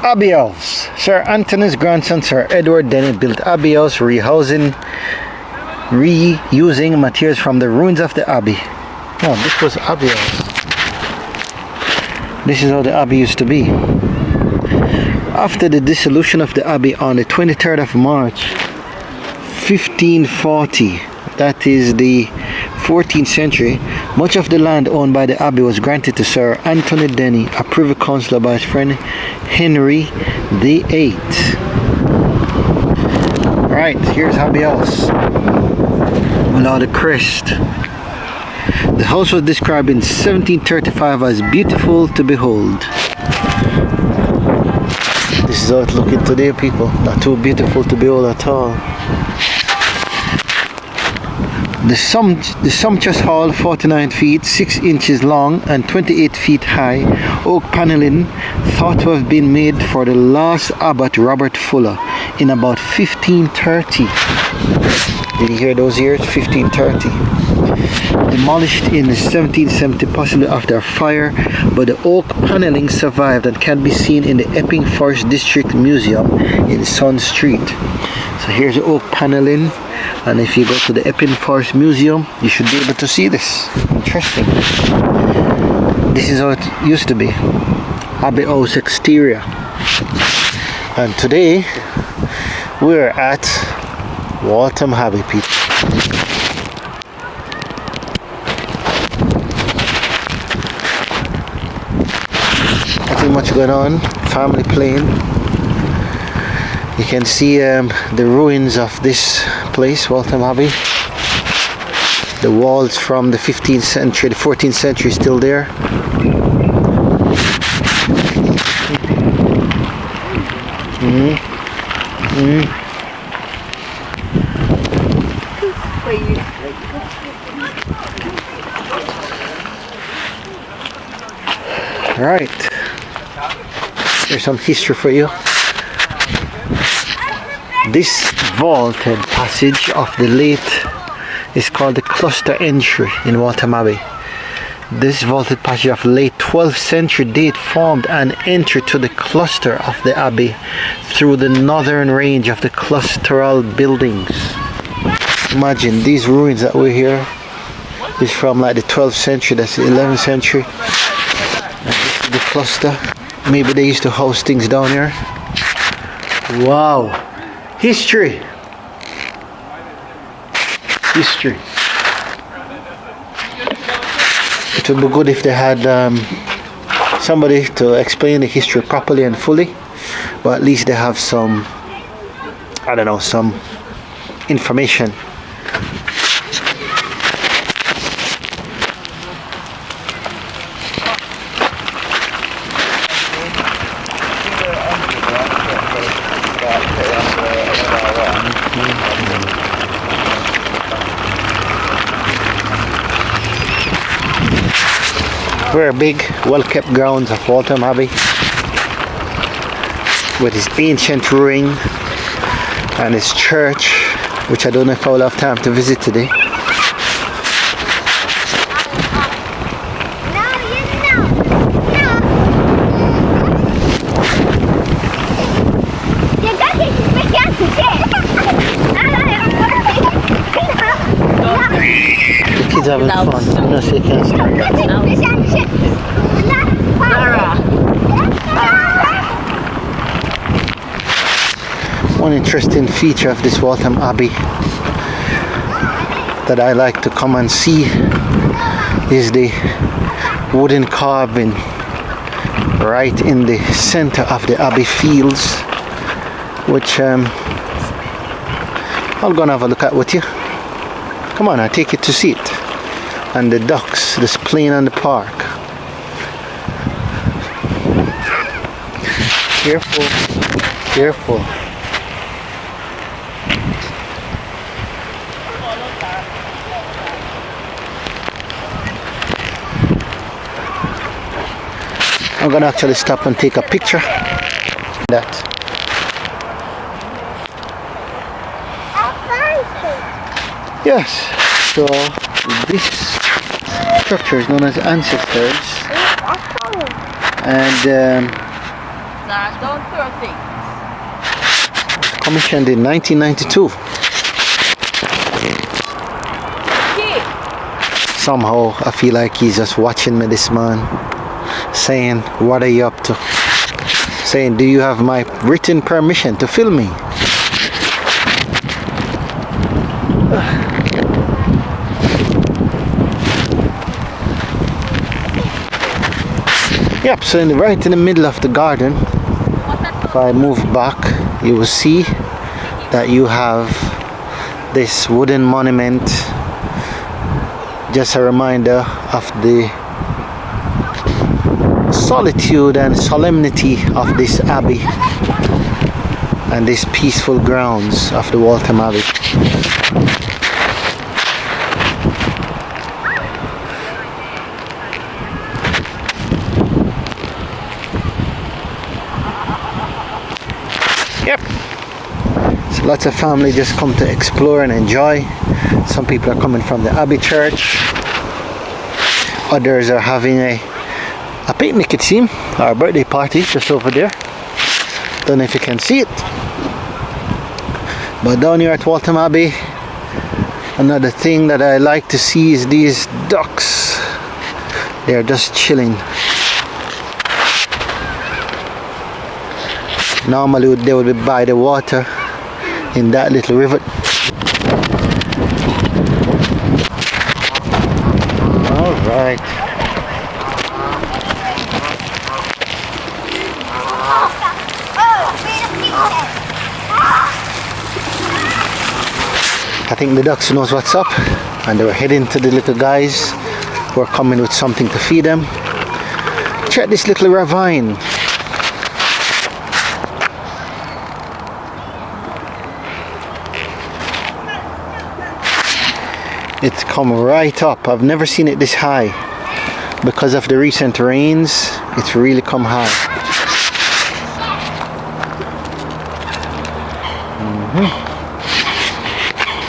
Abbey House. Sir Anthony's grandson, Sir Edward Denny, built Abbey House, reusing materials from the ruins of the Abbey. Oh, this was Abbey House. This is how the Abbey used to be. After the dissolution of the Abbey on the 23rd of March 1540, that is the 14th century, much of the land owned by the Abbey was granted to Sir Anthony Denny, a privy councillor, by his friend Henry VIII. Right, here's Abbey House. Below the crest. The house was described in 1735 as beautiful to behold. This is how it's looking today, people. Not too beautiful to behold at all. The sumptuous hall, 49 feet 6 inches long and 28 feet high, oak paneling, thought to have been made for the last abbot Robert Fuller in about 1530. Did you hear those years? 1530. Demolished in 1770, possibly after a fire, but the oak paneling survived and can be seen in the Epping Forest District Museum in Sun Street. So here's the oak paneling, and if you go to the Epping Forest Museum, you should be able to see this. Interesting. This is how it used to be. Abbey House exterior. And today we're at Waltham Abbey, people. Nothing much going on. Family playing. You can see the ruins of this place, Waltham Abbey. The walls from the 15th century, the 14th century, still there. Right, here's some history for you. This vaulted passage of the late is called the cloister entry in Waltham Abbey. This vaulted passage of late 12th century date formed an entry to the cloister of the Abbey through the northern range of the cloistral buildings. Imagine these ruins that we're here is from like the 12th century, that's the 11th century. And this is the cloister. Maybe they used to house things down here. Wow. History. History. It would be good if they had somebody to explain the history properly and fully, but at least they have some, I don't know, some information. Very big, well-kept grounds of Waltham Abbey with its ancient ruin and its church, which I don't know if I will have time to visit today. The kids having fun. I'm not sure you can start. One interesting feature of this Waltham Abbey that I like to come and see is the wooden carving right in the center of the Abbey fields, which I'm gonna have a look at with you. Come on, I'll take you to see it. And the ducks just playing on the park. Careful, careful. I'm gonna actually stop and take a picture. That. Yes. So this structure is known as Ancestors, and Don't throw things. Commissioned in 1992. Somehow I feel like he's just watching me, this man, saying, what are you up to? Saying, do you have my written permission to film me? Yep, so right in the middle of the garden, if I move back, you will see that you have this wooden monument, just a reminder of the solitude and solemnity of this abbey and these peaceful grounds of the Waltham Abbey. Yep. So lots of family just come to explore and enjoy. Some people are coming from the Abbey Church. Others are having a picnic, it seems, or a birthday party just over there. Don't know if you can see it. But down here at Waltham Abbey, another thing that I like to see is these ducks. They're just chilling. Normally they would be by the water in that little river. Alright. I think the ducks knows what's up, and they were heading to the little guys who are coming with something to feed them. Check this little ravine. It's come right up. I've never seen it this high. Because of the recent rains, it's really come high.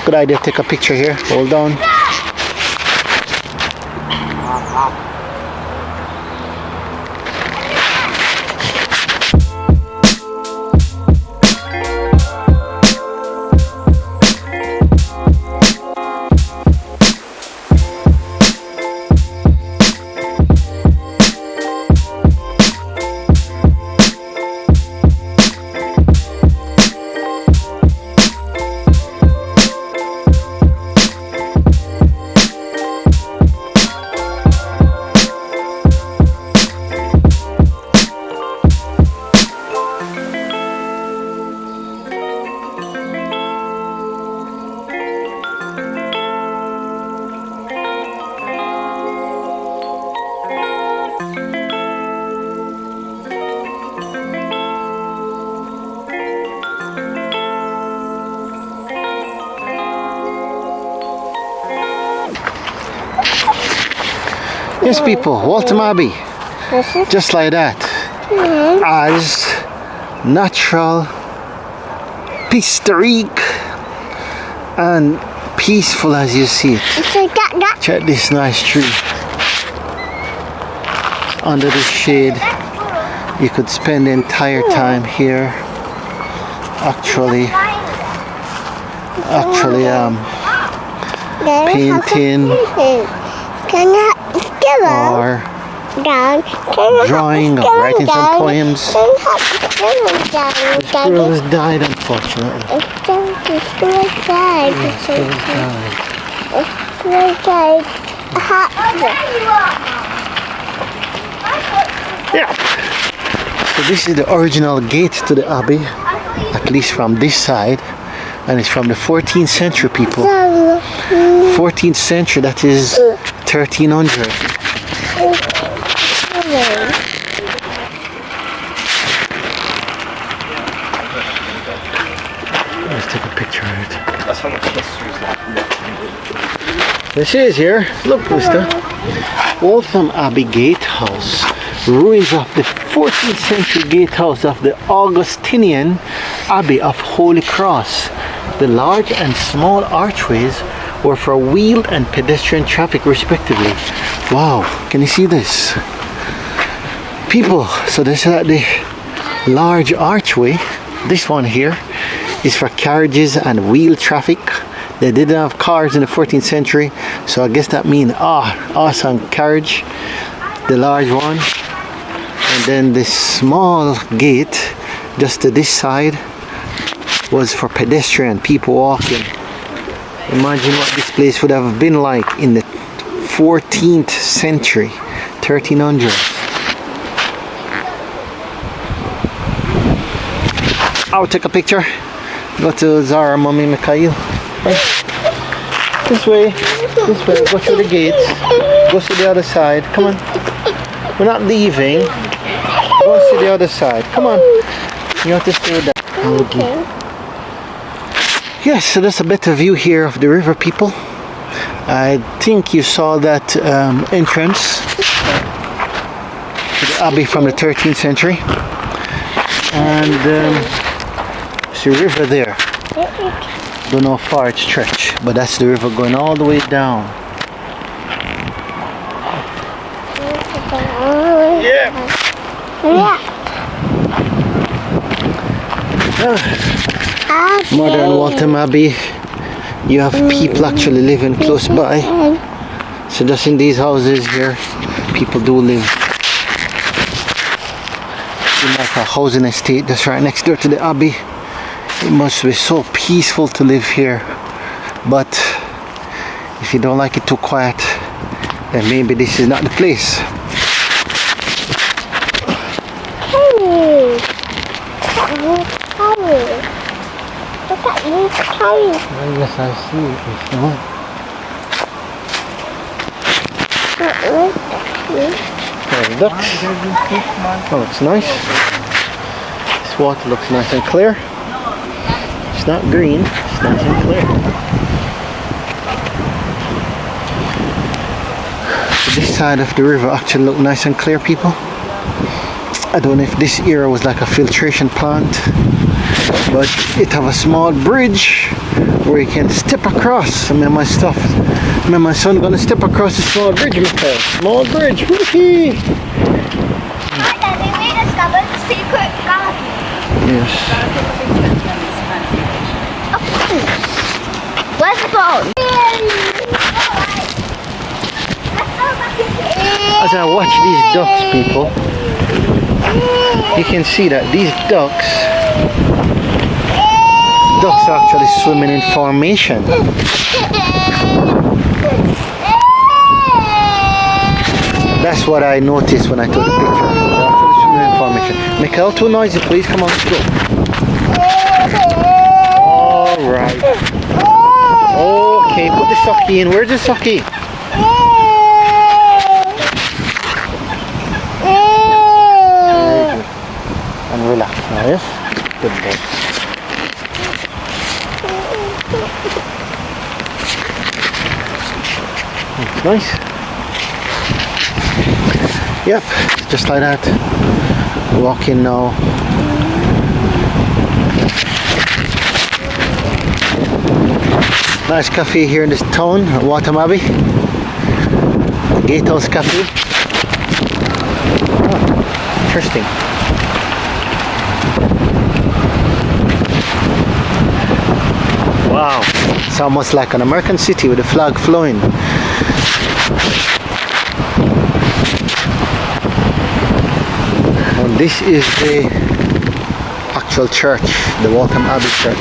Good idea to take a picture here. Hold on. Yes, people, Waltham Abbey, just like that, as natural, historic, and peaceful as you see it. Check this nice tree. Under the shade, you could spend the entire time here. Actually, painting or drawing or writing some poems. The squirrel has died, unfortunately. Yeah. So this is the original gate to the Abbey, at least from this side, and it's from the 14th century, people. 14th century, that is 1300. Let's take a picture of it. That's how much history is left. This is here. Look, mister. Waltham Abbey Gatehouse. Ruins of the 14th century gatehouse of the Augustinian Abbey of Holy Cross. The large and small archways were for wheeled and pedestrian traffic respectively. Wow, can you see this? People, so this is at the large archway. This one here is for carriages and wheel traffic. They didn't have cars in the 14th century, so I guess that means horse and carriage, the large one. And then this small gate just to this side was for pedestrian, people walking. Imagine what this place would have been like in the 14th century, 1300. I'll take a picture. Go to Zara, Mommy Mikhail. This way, go through the gates, go to the other side. Come on. We're not leaving. Go to the other side. Come on. You have to stay with that. Okay. Yes, so there's a better view here of the river, people. I think you saw that entrance to the Abbey from the 13th century. And it's the river there. Don't know how far it stretches, but that's the river going all the way down. Yeah. Modern Waltham Abbey. You have people actually living close by. So just in these houses here, people do live in like a housing estate that's right next door to the Abbey. It must be so peaceful to live here, but if you don't like it too quiet, then maybe this is not the place. Look at these toes. Yes, I see it. It's not. Ducks. Oh, it's nice. This water looks nice and clear. It's not green, it's nice and clear. So this side of the river actually look nice and clear, people. I don't know if this area was like a filtration plant, but it have a small bridge where you can step across. I mean, my son gonna step across the small bridge, Michael. Small bridge, whoopee! They made us discover the secret garden. Yes. Where's the boat? As I watch these ducks, people, you can see that these ducks are actually swimming in formation. That's what I noticed when I took the picture. They're actually swimming in formation. Mikhail, too noisy, please. Come on, let's go. Alright. Okay, put the socky in. Where's the socky? And relax now, yes? Good boy. It's nice. Yep, just like that. Walking now. Nice cafe here in this town, Waltham Abbey. Gatehouse Cafe. Oh, interesting. Wow, it's almost like an American city with the flag flowing. And this is the actual church, the Waltham Abbey Church.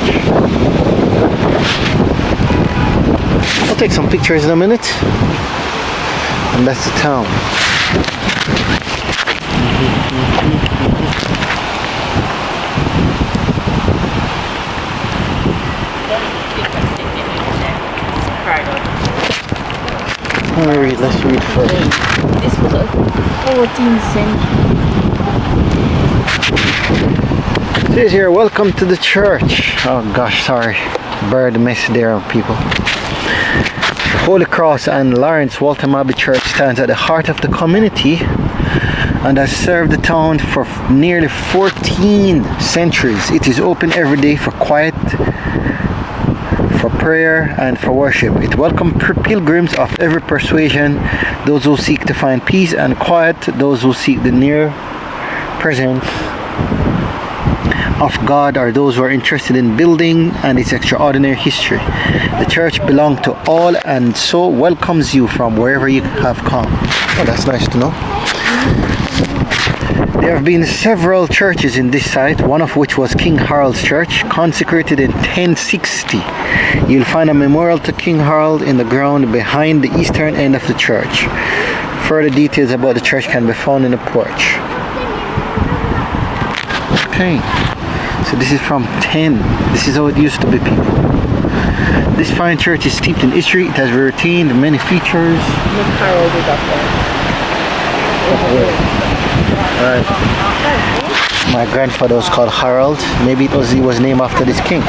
I'll take some pictures in a minute. And that's the town. Let's read first. This was a 14th century. It says here, welcome to the church. Oh gosh, sorry. Bird mess there, people. Holy Cross and Lawrence Waltham Abbey Church stands at the heart of the community and has served the town for nearly 14 centuries. It is open every day for quiet, for prayer and for worship. It welcomes pilgrims of every persuasion, those who seek to find peace and quiet, those who seek the near presence of God or those who are interested in building and its extraordinary history. The church belongs to all and so welcomes you from wherever you have come. Oh, that's nice to know. There have been several churches in this site, one of which was King Harold's Church, consecrated in 1060. You'll find a memorial to King Harold in the ground behind the eastern end of the church. Further details about the church can be found in the porch. Okay, so this is from 10. This is how it used to be, people. This fine church is steeped in history. It has retained many features. Harold is up there. Right. My grandfather was called Harold. Maybe he was named after this king.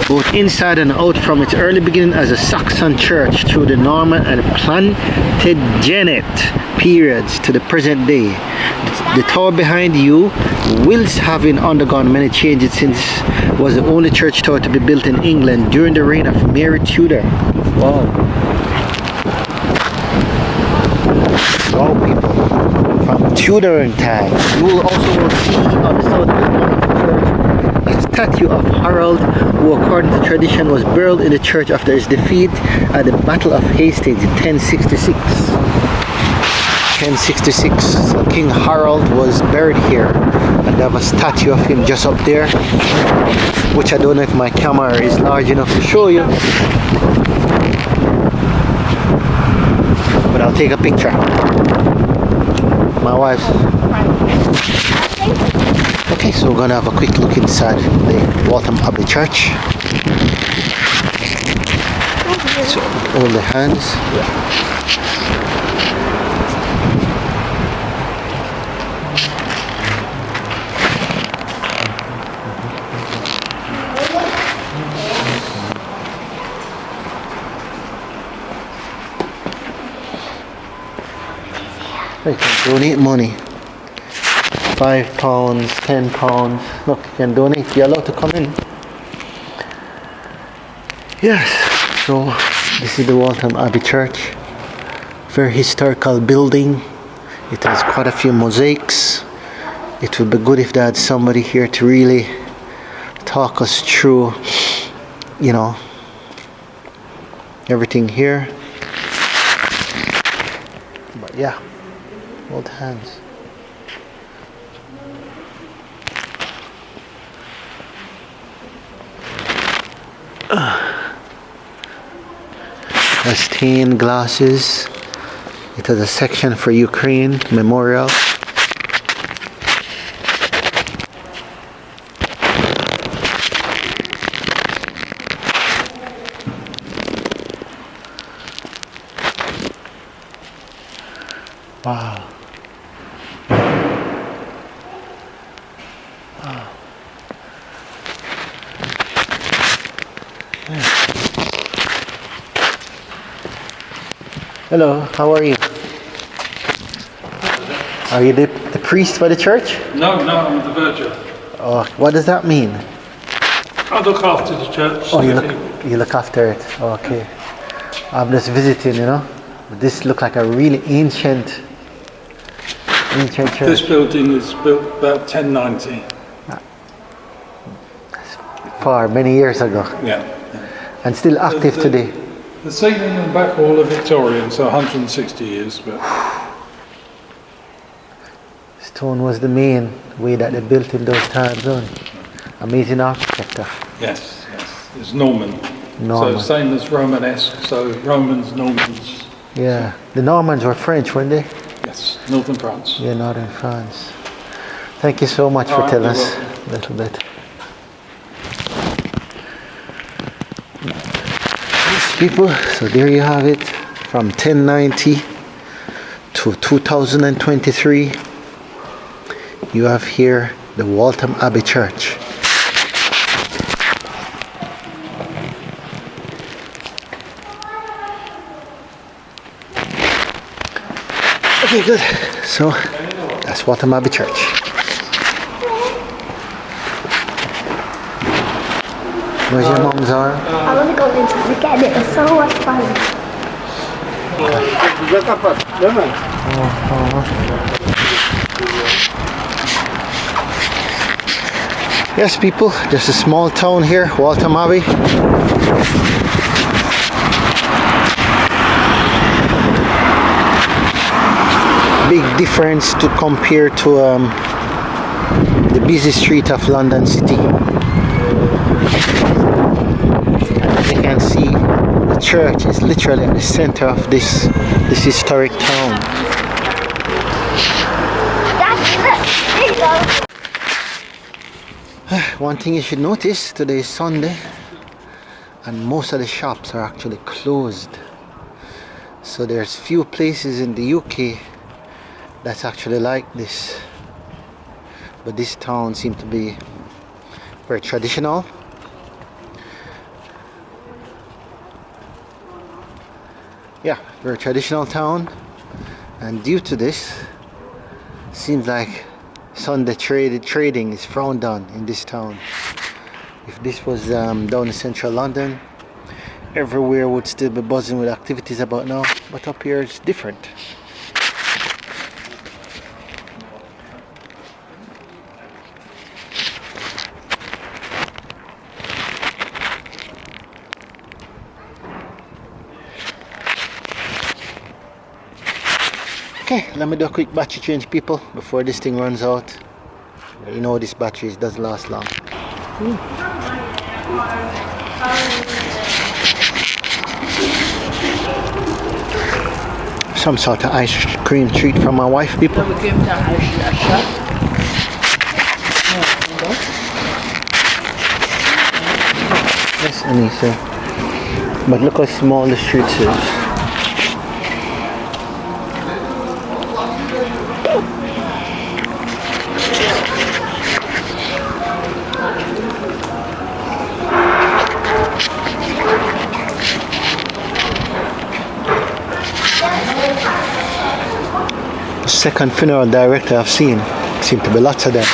Both inside and out from its early beginning as a Saxon church through the Norman and Plantagenet periods to the present day. The tower behind you, whilst having undergone many changes since, was the only church tower to be built in England during the reign of Mary Tudor. Wow. Wow, people. From Tudor time. You will also see on the southwest corner of the church a statue of Harold, who according to tradition was buried in the church after his defeat at the Battle of Hastings in 1066. 1066. So King Harold was buried here, and they have a statue of him just up there, which I don't know if my camera is large enough to show you, but I'll take a picture. My wife. Okay, so we're gonna have a quick look inside the Waltham Abbey Church. So all the hands. You can donate money. £5, £10. Look, you can donate. You're allowed to come in. Yes, so this is the Waltham Abbey Church. Very historical building. It has quite a few mosaics. It would be good if they had somebody here to really talk us through, you know, everything here. But yeah. Hold hands. Stained glasses. It has a section for Ukraine memorial. Wow. Hello, how are you? Are you the priest for the church? No, I'm the verger. Oh, what does that mean? I look after the church. Oh, you look after it. Okay. I'm just visiting, you know. This looks like a really ancient church. This building was built about 1090. Far, many years ago. Yeah. And still active today. The ceiling and back wall are Victorian, so 160 years. But stone was the main way that they built in those times. Amazing architecture. yes, it's Norman. So same as Romanesque. So Romans, Normans. Yeah, the Normans were French, weren't they? Yes, northern France. Yeah, northern France. Thank you so much for telling us a little bit. People, so there you have it, from 1090 to 2023. You have here the Waltham Abbey Church. Okay, good. So that's Waltham Abbey Church. Where's your mom's arm? I want to go inside again. It was so much fun. Yes, people, just a small town here, Waltham Abbey. Big difference to compare to the busy street of London City. As you can see, the church is literally at the center of this historic town. There you go. One thing you should notice, today is Sunday and most of the shops are actually closed. So there's few places in the UK that's actually like this. But this town seems to be very traditional. Yeah, very traditional town. And due to this, seems like Sunday trading is frowned on in this town. If this was down in central London, everywhere would still be buzzing with activities about now, but up here it's different. Okay, let me do a quick battery change, people, before this thing runs out. You know this battery doesn't last long. Some sort of ice cream treat from my wife, people. Yes, Anissa. But look how small the street is. Second funeral director I've seen. Seem to be lots of them.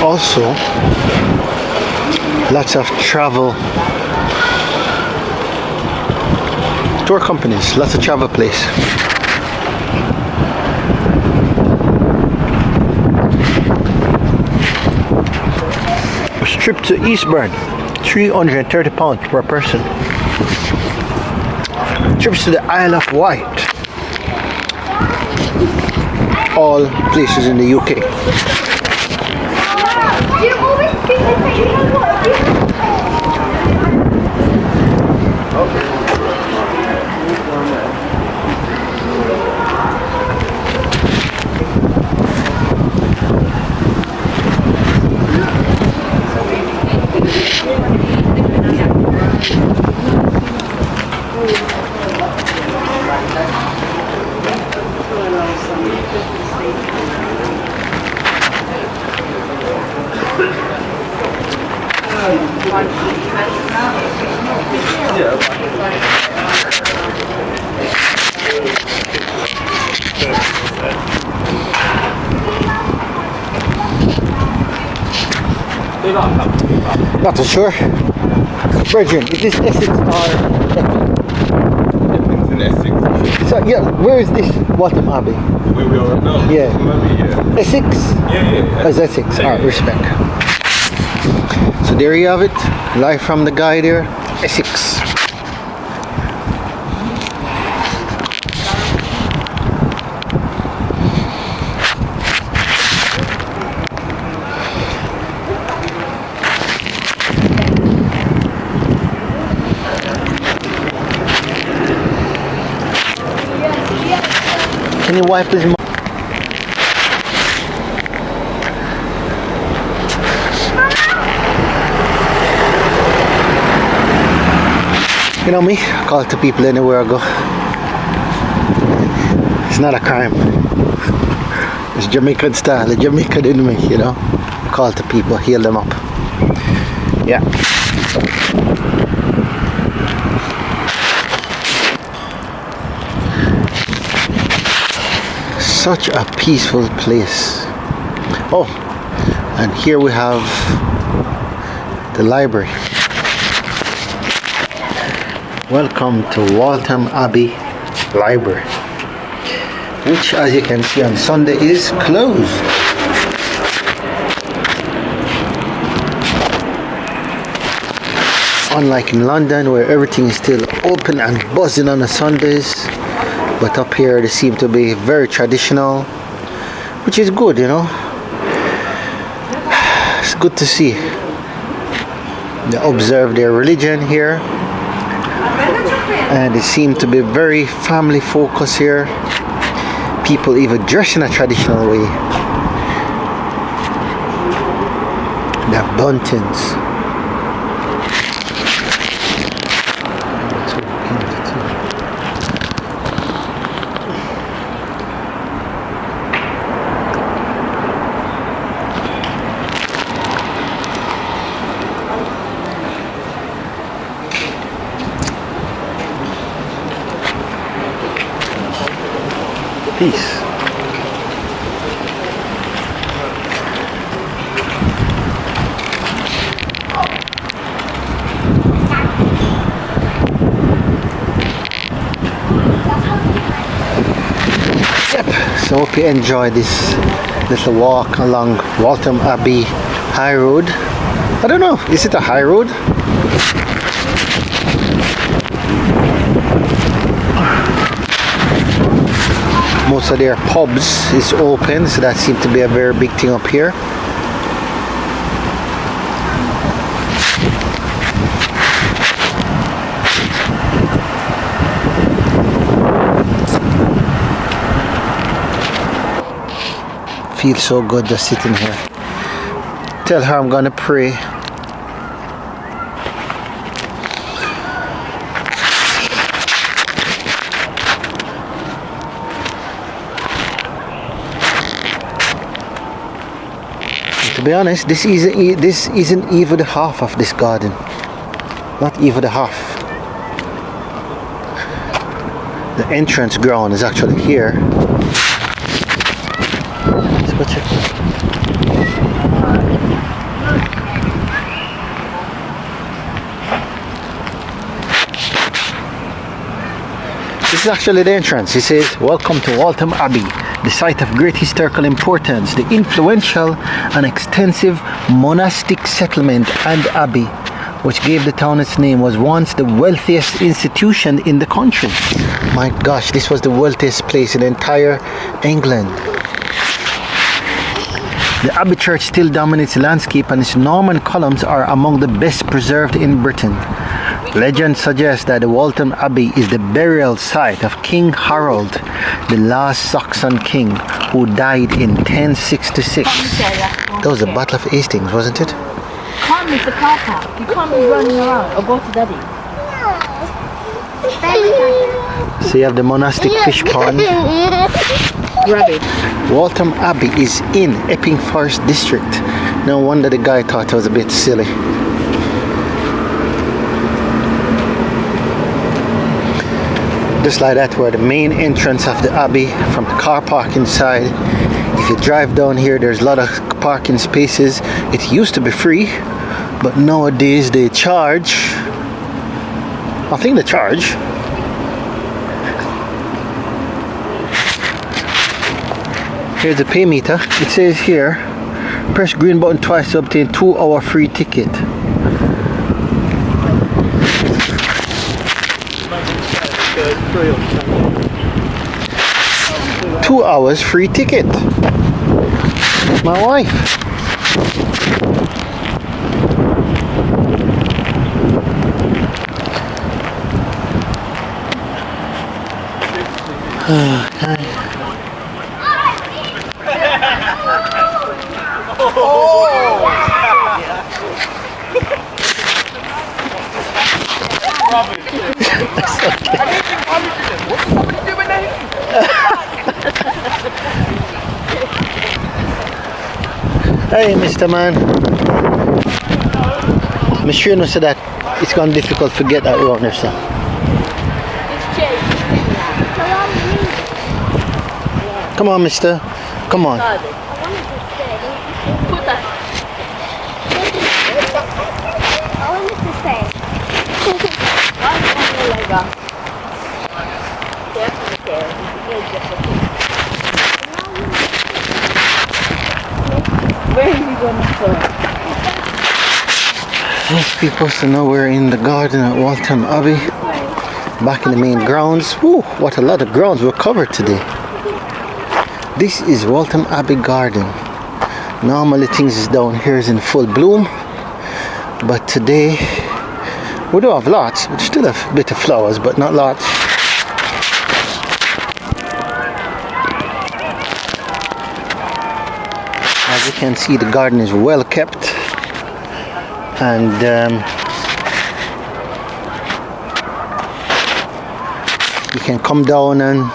Also, lots of travel tour companies, lots of travel place. Trip to Eastbourne, £330 per person. Trips to the Isle of Wight, all places in the UK. You always think that you know what? Not too sure. Virgin, is this Essex or It's in Essex. So, yeah, where is this Waltham Abbey? Where we are now? Yeah. Maybe, yeah. Essex? Yeah. Oh, it's Essex. Alright, respect. So there you have it. Live from the guy there. Essex. Can you wipe his mouth? You know me, I call to people anywhere I go. It's not a crime. It's Jamaican style, the Jamaican in me, you know. Call to people, heal them up. Yeah. Such a peaceful place. Oh, and here we have the library. Welcome to Waltham Abbey Library, which, as you can see on Sunday, is closed. Unlike in London, where everything is still open and buzzing on the Sundays, but up here they seem to be very traditional, which is good, you know. It's good to see. They observe their religion here, and they seem to be very family focused here. People even dress in a traditional way. They have buntings. Peace. Yep, so hope you enjoy this little walk along Waltham Abbey High Road. I don't know, is it a high road? Most of their pubs is open, so that seems to be a very big thing up here. Feels so good just sitting here. Tell her I'm gonna pray. To be honest, this isn't even the half of this garden. Not even the half. The entrance ground is actually here. Let's go check. This is actually the entrance. It says, "Welcome to Waltham Abbey, the site of great historical importance, the influential and extensive monastic settlement and abbey, which gave the town its name, was once the wealthiest institution in the country." My gosh, this was the wealthiest place in entire England. The Abbey Church still dominates the landscape, and its Norman columns are among the best preserved in Britain. Legend suggests that the Waltham Abbey is the burial site of King Harold, the last Saxon king, who died in 1066. That was the Battle of Hastings, wasn't it? Can't miss the car park. You can't be running around or go to daddy. So you have the monastic fish pond. Rabbit. Waltham Abbey is in Epping Forest District. No wonder the guy thought I was a bit silly. Just like that, where the main entrance of the Abbey from the car park inside. If you drive down here, there's a lot of parking spaces. It used to be free, but nowadays they charge. I think they charge. Here's the pay meter. It says here, press green button twice to obtain 2-hour free ticket. $2 free ticket. My wife. Hey, Mr. Man. Monsieur no said that it's gonna be difficult to get that around there, sir. Come on, mister. Come on. want this to stay. Where are you going to go? Yes, people, so now we're in the garden at Waltham Abbey, back in the main grounds. Woo, what a lot of grounds were covered today. This is Waltham Abbey garden. Normally things is down here is in full bloom, but today we do have lots. We still have a bit of flowers, but not lots. As you can see, the garden is well kept, and you can come down and,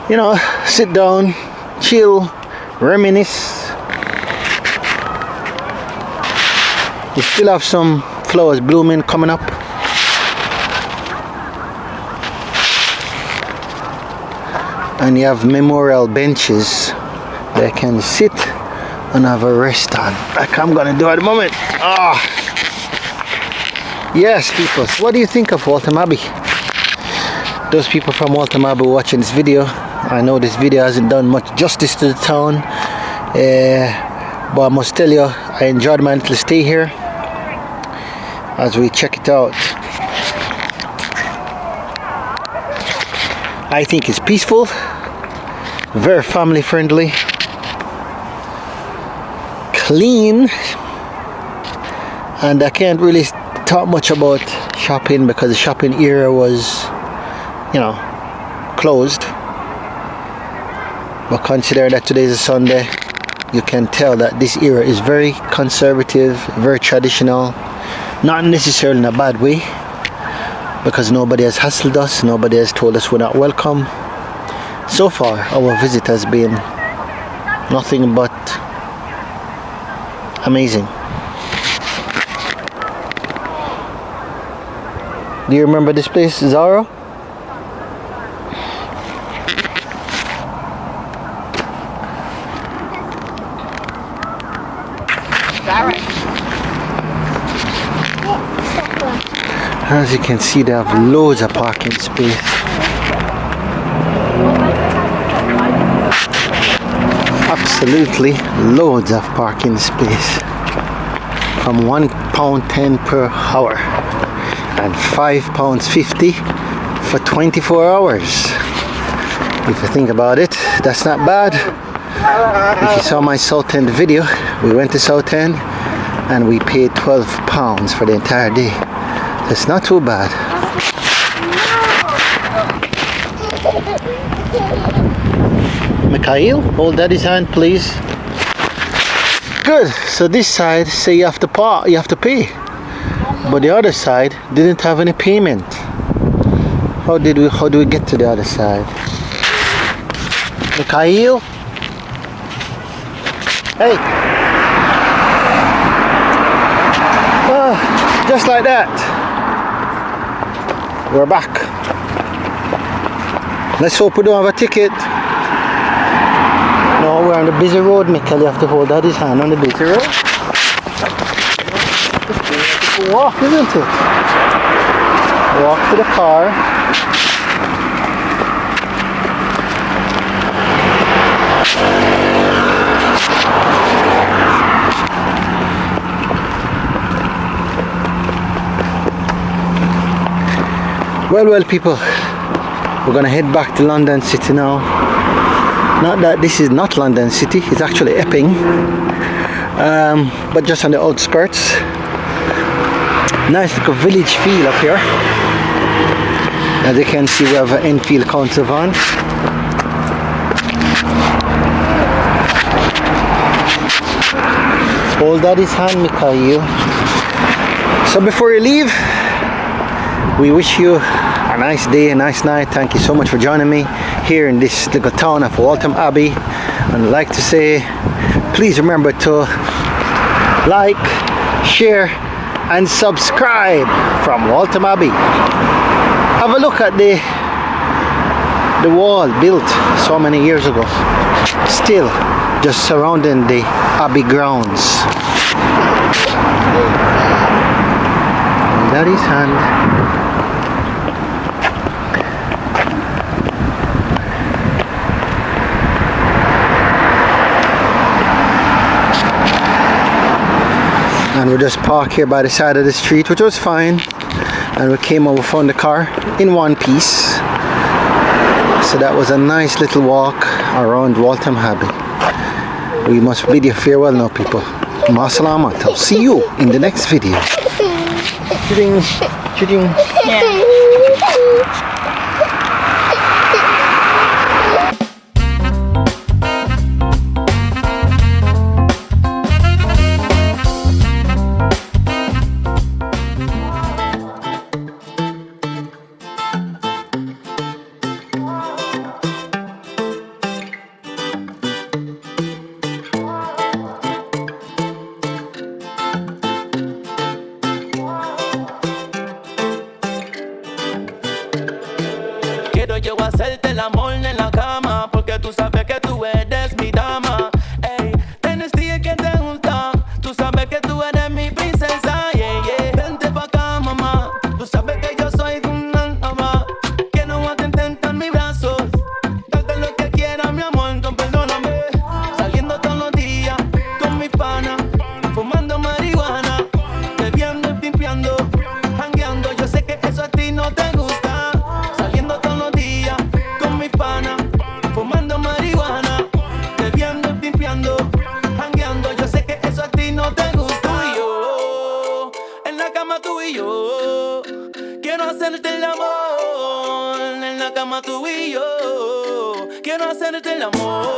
you know, sit down, chill, reminisce. We still have some flowers blooming coming up. And you have memorial benches they can sit and have a rest on, like I'm gonna do at the moment. Yes, people, so what do you think of Waltham Abbey? Those people from Waltham Abbey watching this video, I know this video hasn't done much justice to the town, but I must tell you, I enjoyed my little stay here as we check it out. I think it's peaceful, very family friendly, clean, and I can't really talk much about shopping because the shopping area was, you know, closed. But consider that today is a Sunday, you can tell that this area is very conservative, very traditional, not necessarily in a bad way, because nobody has hassled us, nobody has told us we're not welcome. So far our visit has been nothing but amazing. Do you remember this place, Zara? As you can see, they have loads of parking space. Absolutely loads of parking space. From £1.10 per hour and £5.50 for 24 hours. If you think about it, that's not bad. If you saw my Southend video, we went to Southend and we paid £12 for the entire day. It's not too bad. Mikhail, hold daddy's hand, please. Good. So this side say you have to pay, but the other side didn't have any payment. How do we get to the other side? Mikhail, hey. Just like that. We're back. Let's hope we don't have a ticket. No, we're on the busy road, Mikhail. You have to hold out his hand on the busy road. Walk, isn't it? Walk to the car. Well, people, we're gonna head back to London City now. Not that this is not London City, it's actually Epping, but just on the outskirts. Nice little village feel up here. As you can see, we have an Enfield council van. Hold daddy's hand, Mikhail. So before you leave, we wish you a nice day, a nice night. Thank you so much for joining me here in this little town of Waltham Abbey. And I'd like to say, please remember to like, share and subscribe from Waltham Abbey. Have a look at the wall built so many years ago, still just surrounding the Abbey grounds. Daddy's hand. And we just parked here by the side of the street, which was fine. And we came over, found the car in one piece. So that was a nice little walk around Waltham Abbey. We must bid you farewell now, people. Ma salamat. I'll see you in the next video. Ching, ching. Quiero yo hacerte el amor en la cama, porque tú sabes que tú eres mi dama. Ey, tienes día que te gusta, tú sabes que tú eres mi princesa. Yeah, yeah. Vente pa' acá, mamá, tú sabes que yo soy una alma. Quiero atentarte en mis brazos, darte lo que quieras, mi amor, perdóname. Saliendo todos los días con mi pana, fumando marihuana, bebiendo y pimpeando, jangueando. Yo sé que eso a ti no te gusta. Fumando marihuana, bebiendo y pimpeando, jangueando. Yo sé que eso a ti no te gusta. Tú y yo, en la cama tú y yo, quiero hacerte el amor. En la cama tú y yo, quiero hacerte el amor.